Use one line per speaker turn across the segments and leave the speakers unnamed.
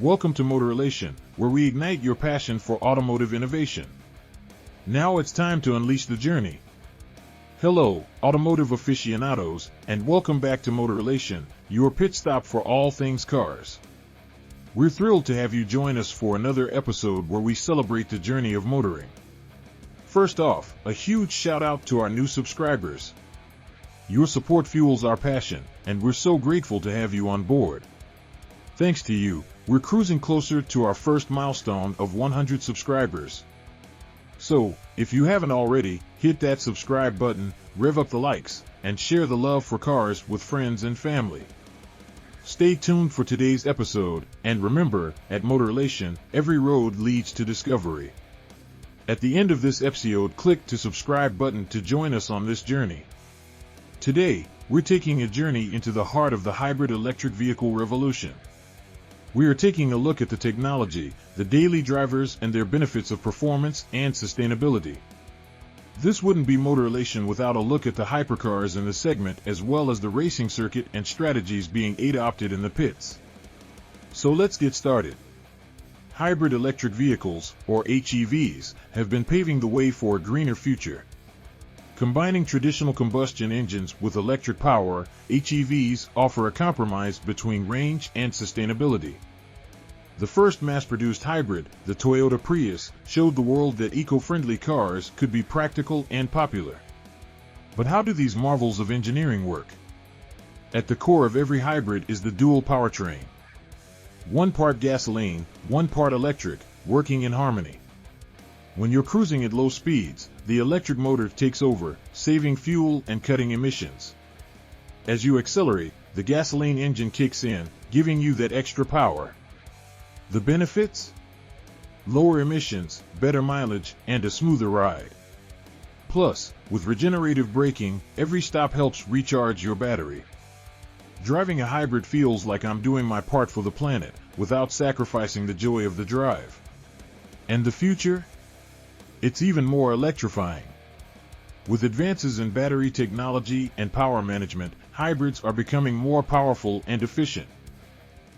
Welcome to MotorElation, where we ignite your passion for automotive innovation. Now it's time to unleash the journey. Hello, automotive aficionados, and welcome back to MotorElation, your pit stop for all things cars. We're thrilled to have you join us for another episode where we celebrate the journey of motoring. First off, a huge shout out to our new subscribers. Your support fuels our passion, and we're so grateful to have you on board. Thanks to you, we're cruising closer to our first milestone of 100 subscribers. So, if you haven't already, hit that subscribe button, rev up the likes, and share the love for cars with friends and family. Stay tuned for today's episode, and remember, at MotorElation, every road leads to discovery. At the end of this episode, click the subscribe button to join us on this journey. Today, we're taking a journey into the heart of the hybrid electric vehicle revolution. We are taking a look at the technology, the daily drivers, and their benefits of performance and sustainability. This wouldn't be MotorElation without a look at the hypercars in the segment as well as the racing circuit and strategies being adopted in the pits. So let's get started. Hybrid electric vehicles, or HEVs, have been paving the way for a greener future. Combining traditional combustion engines with electric power, HEVs offer a compromise between range and sustainability. The first mass-produced hybrid, the Toyota Prius, showed the world that eco-friendly cars could be practical and popular. But how do these marvels of engineering work? At the core of every hybrid is the dual powertrain. One part gasoline, one part electric, working in harmony. When you're cruising at low speeds, the electric motor takes over, saving fuel and cutting emissions. As you accelerate, the gasoline engine kicks in, giving you that extra power. The benefits? Lower emissions, better mileage, and a smoother ride. Plus, with regenerative braking, every stop helps recharge your battery. Driving a hybrid feels like I'm doing my part for the planet, without sacrificing the joy of the drive. And the future? It's even more electrifying. With advances in battery technology and power management, hybrids are becoming more powerful and efficient.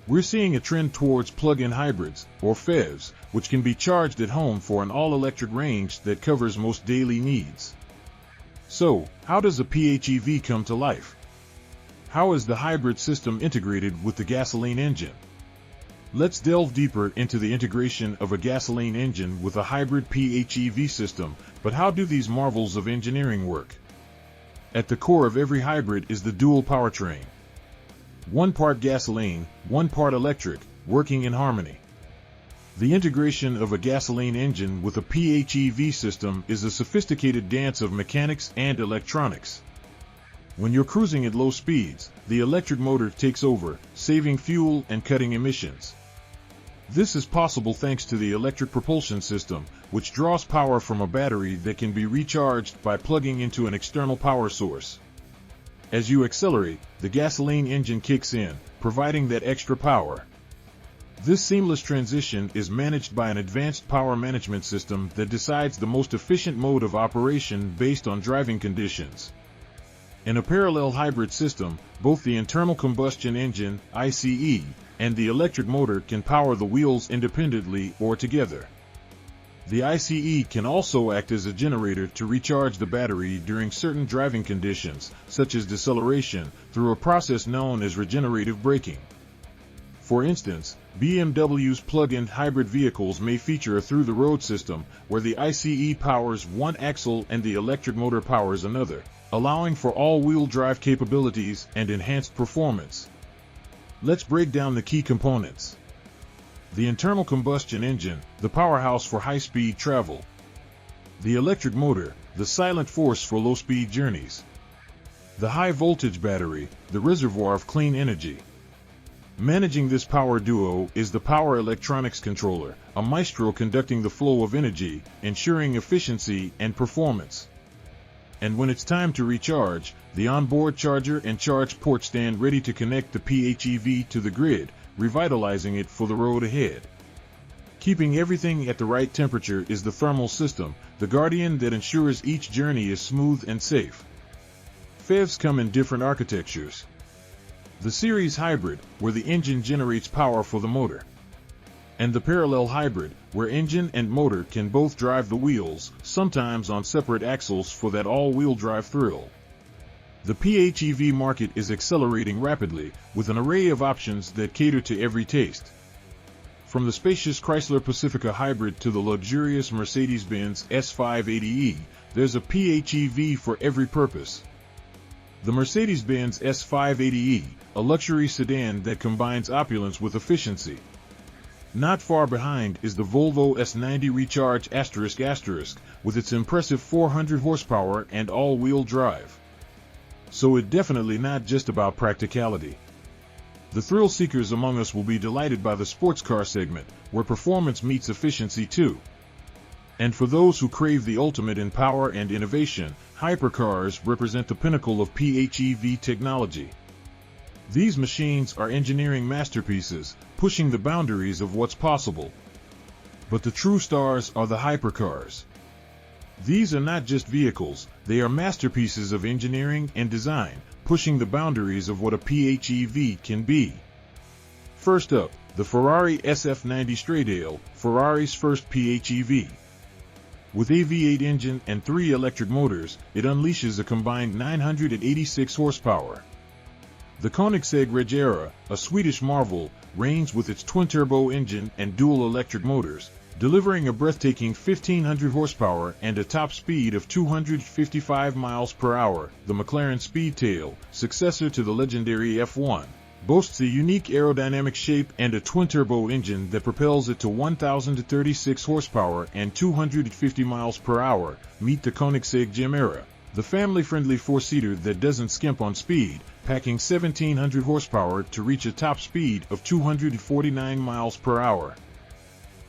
We're seeing a trend towards plug-in hybrids, or PHEVs, which can be charged at home for an all-electric range that covers most daily needs. So, how does a PHEV come to life? How is the hybrid system integrated with the gasoline engine? Let's delve deeper into the integration of a gasoline engine with a hybrid PHEV system, but how do these marvels of engineering work? At the core of every hybrid is the dual powertrain. One part gasoline, one part electric, working in harmony. The integration of a gasoline engine with a PHEV system is a sophisticated dance of mechanics and electronics. When you're cruising at low speeds, the electric motor takes over, saving fuel and cutting emissions. This is possible thanks to the electric propulsion system, which draws power from a battery that can be recharged by plugging into an external power source. As you accelerate, the gasoline engine kicks in, providing that extra power. This seamless transition is managed by an advanced power management system that decides the most efficient mode of operation based on driving conditions. In a parallel hybrid system, both the internal combustion engine, ICE, and the electric motor can power the wheels independently or together. The ICE can also act as a generator to recharge the battery during certain driving conditions, such as deceleration, through a process known as regenerative braking. For instance, BMW's plug-in hybrid vehicles may feature a through-the-road system, where the ICE powers one axle and the electric motor powers another, allowing for all-wheel drive capabilities and enhanced performance. Let's break down the key components. The internal combustion engine, the powerhouse for high-speed travel. The electric motor, the silent force for low-speed journeys. The high-voltage battery, the reservoir of clean energy. Managing this power duo is the power electronics controller, a maestro conducting the flow of energy, ensuring efficiency and performance. And when it's time to recharge, the onboard charger and charge port stand ready to connect the PHEV to the grid, revitalizing it for the road ahead. Keeping everything at the right temperature is the thermal system, the guardian that ensures each journey is smooth and safe. PHEVs come in different architectures. The series hybrid, where the engine generates power for the motor. and the parallel hybrid, where engine and motor can both drive the wheels, sometimes on separate axles for that all-wheel drive thrill. The PHEV market is accelerating rapidly, with an array of options that cater to every taste. From the spacious Chrysler Pacifica hybrid to the luxurious Mercedes-Benz S580e, there's a PHEV for every purpose. The Mercedes-Benz S580e, a luxury sedan that combines opulence with efficiency. Not far behind is the Volvo S90 Recharge ***, with its impressive 400 horsepower and all-wheel drive. So it's definitely not just about practicality. The thrill seekers among us will be delighted by the sports car segment, where performance meets efficiency too. And for those who crave the ultimate in power and innovation, hypercars represent the pinnacle of PHEV technology. These machines are engineering masterpieces, pushing the boundaries of what's possible. But the true stars are the hypercars. These are not just vehicles, they are masterpieces of engineering and design, pushing the boundaries of what a PHEV can be. First up, the Ferrari SF90 Stradale, Ferrari's first PHEV. With a V8 engine and 3 electric motors, it unleashes a combined 986 horsepower. The Koenigsegg Regera, a Swedish marvel, reigns with its twin-turbo engine and dual electric motors, delivering a breathtaking 1,500 horsepower and a top speed of 255 miles per hour. The McLaren Speedtail, successor to the legendary F1, boasts a unique aerodynamic shape and a twin-turbo engine that propels it to 1,036 horsepower and 250 miles per hour. Meet the Koenigsegg Gemera, the family-friendly four-seater that doesn't skimp on speed, packing 1,700 horsepower to reach a top speed of 249 miles per hour.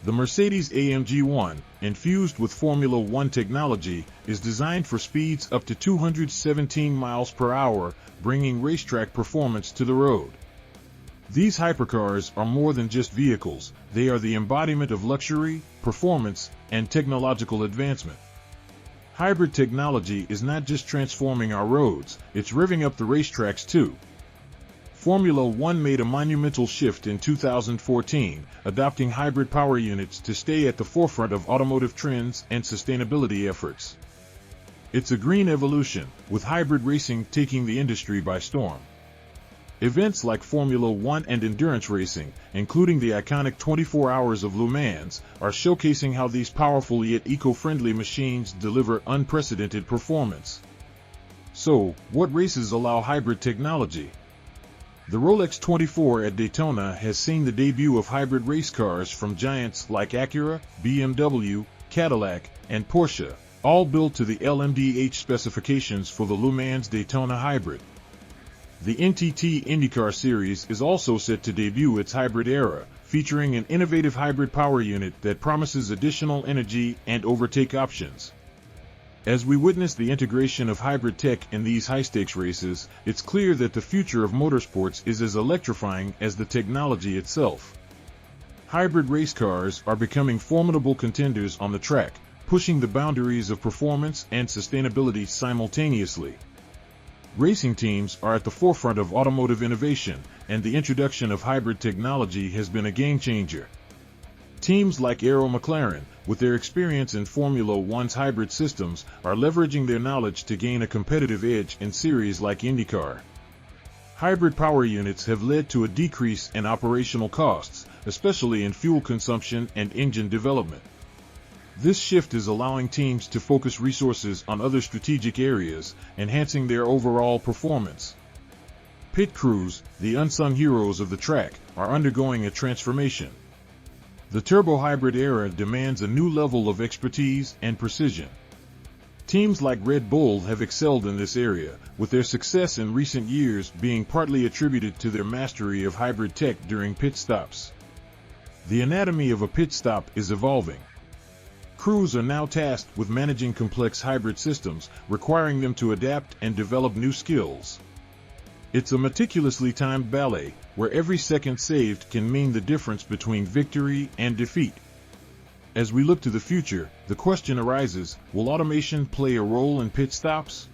The Mercedes-AMG 1, infused with Formula One technology, is designed for speeds up to 217 miles per hour, bringing racetrack performance to the road. These hypercars are more than just vehicles, they are the embodiment of luxury, performance, and technological advancement. Hybrid technology is not just transforming our roads, it's revving up the racetracks too. Formula One made a monumental shift in 2014, adopting hybrid power units to stay at the forefront of automotive trends and sustainability efforts. It's a green evolution, with hybrid racing taking the industry by storm. Events like Formula One and endurance racing, including the iconic 24 Hours of Le Mans, are showcasing how these powerful yet eco-friendly machines deliver unprecedented performance. So, what races allow hybrid technology? The Rolex 24 at Daytona has seen the debut of hybrid race cars from giants like Acura, BMW, Cadillac, and Porsche, all built to the LMDH specifications for the Le Mans Daytona Hybrid. The NTT IndyCar Series is also set to debut its hybrid era, featuring an innovative hybrid power unit that promises additional energy and overtake options. As we witness the integration of hybrid tech in these high-stakes races, it's clear that the future of motorsports is as electrifying as the technology itself. Hybrid race cars are becoming formidable contenders on the track, pushing the boundaries of performance and sustainability simultaneously. Racing teams are at the forefront of automotive innovation, and the introduction of hybrid technology has been a game-changer. Teams like Aero McLaren, with their experience in Formula One's hybrid systems, are leveraging their knowledge to gain a competitive edge in series like IndyCar. Hybrid power units have led to a decrease in operational costs, especially in fuel consumption and engine development. This shift is allowing teams to focus resources on other strategic areas, enhancing their overall performance. Pit crews, the unsung heroes of the track, are undergoing a transformation. The turbo hybrid era demands a new level of expertise and precision. Teams like Red Bull have excelled in this area, with their success in recent years being partly attributed to their mastery of hybrid tech during pit stops. The anatomy of a pit stop is evolving. Crews are now tasked with managing complex hybrid systems, requiring them to adapt and develop new skills. It's a meticulously timed ballet, where every second saved can mean the difference between victory and defeat. As we look to the future, the question arises, will automation play a role in pit stops?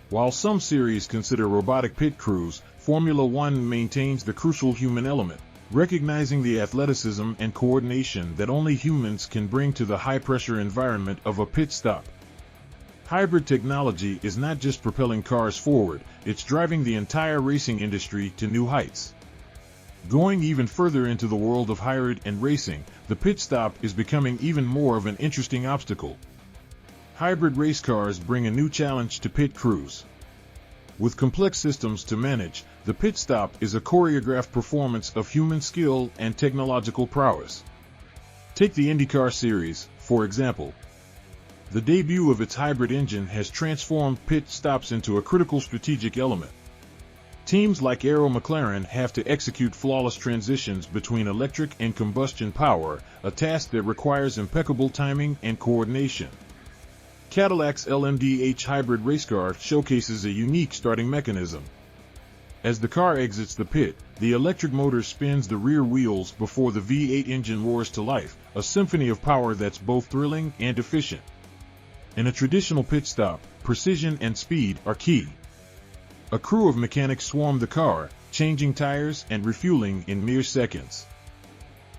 While some series consider robotic pit crews, Formula One maintains the crucial human element. recognizing the athleticism and coordination that only humans can bring to the high-pressure environment of a pit stop. Hybrid technology is not just propelling cars forward, it's driving the entire racing industry to new heights. Going even further into the world of hybrid and racing, the pit stop is becoming even more of an interesting obstacle. Hybrid race cars bring a new challenge to pit crews. With complex systems to manage, the pit stop is a choreographed performance of human skill and technological prowess. Take the IndyCar series, for example. The debut of its hybrid engine has transformed pit stops into a critical strategic element. Teams like Aero McLaren have to execute flawless transitions between electric and combustion power, a task that requires impeccable timing and coordination. Cadillac's LMDH hybrid race car showcases a unique starting mechanism. As the car exits the pit, the electric motor spins the rear wheels before the V8 engine roars to life, a symphony of power that's both thrilling and efficient. In a traditional pit stop, precision and speed are key. A crew of mechanics swarm the car, changing tires and refueling in mere seconds.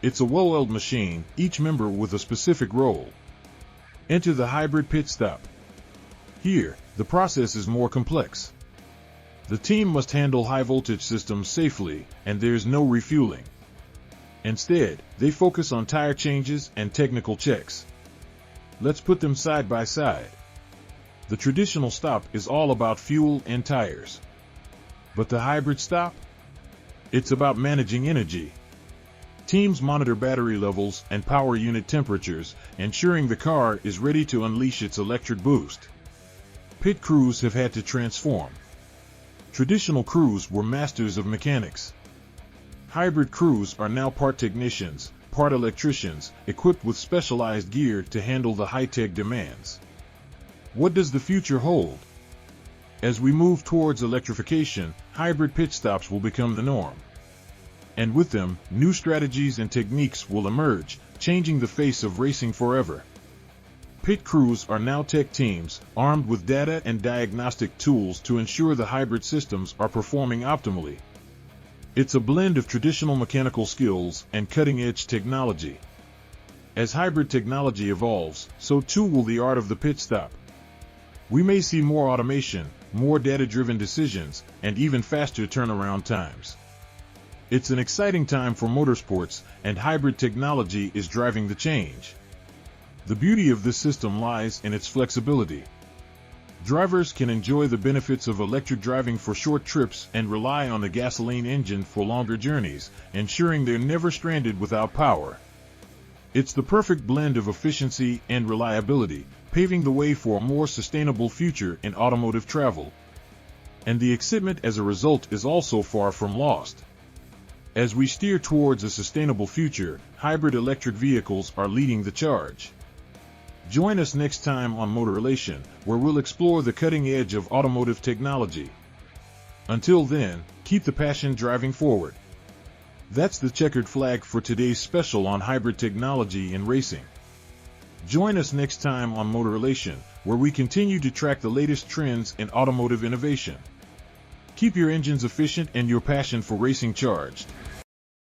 It's a well-oiled machine, each member with a specific role. Enter the hybrid pit stop. Here, the process is more complex. The team must handle high-voltage systems safely, and there's no refueling. Instead, they focus on tire changes and technical checks. Let's put them side by side. The traditional stop is all about fuel and tires. But the hybrid stop? It's about managing energy. Teams monitor battery levels and power unit temperatures, ensuring the car is ready to unleash its electric boost. Pit crews have had to transform. Traditional crews were masters of mechanics. Hybrid crews are now part technicians, part electricians, equipped with specialized gear to handle the high-tech demands. What does the future hold? As we move towards electrification, hybrid pit stops will become the norm. And with them, new strategies and techniques will emerge, changing the face of racing forever. Pit crews are now tech teams, armed with data and diagnostic tools to ensure the hybrid systems are performing optimally. It's a blend of traditional mechanical skills and cutting-edge technology. As hybrid technology evolves, so too will the art of the pit stop. We may see more automation, more data-driven decisions, and even faster turnaround times. It's an exciting time for motorsports, and hybrid technology is driving the change. The beauty of this system lies in its flexibility. Drivers can enjoy the benefits of electric driving for short trips and rely on the gasoline engine for longer journeys, ensuring they're never stranded without power. It's the perfect blend of efficiency and reliability, paving the way for a more sustainable future in automotive travel. And the excitement as a result is also far from lost. As we steer towards a sustainable future, hybrid electric vehicles are leading the charge. Join us next time on MotorElation, where we'll explore the cutting edge of automotive technology. Until then, keep the passion driving forward. That's the checkered flag for today's special on hybrid technology in racing. Join us next time on MotorElation, where we continue to track the latest trends in automotive innovation. Keep your engines efficient and your passion for racing charged.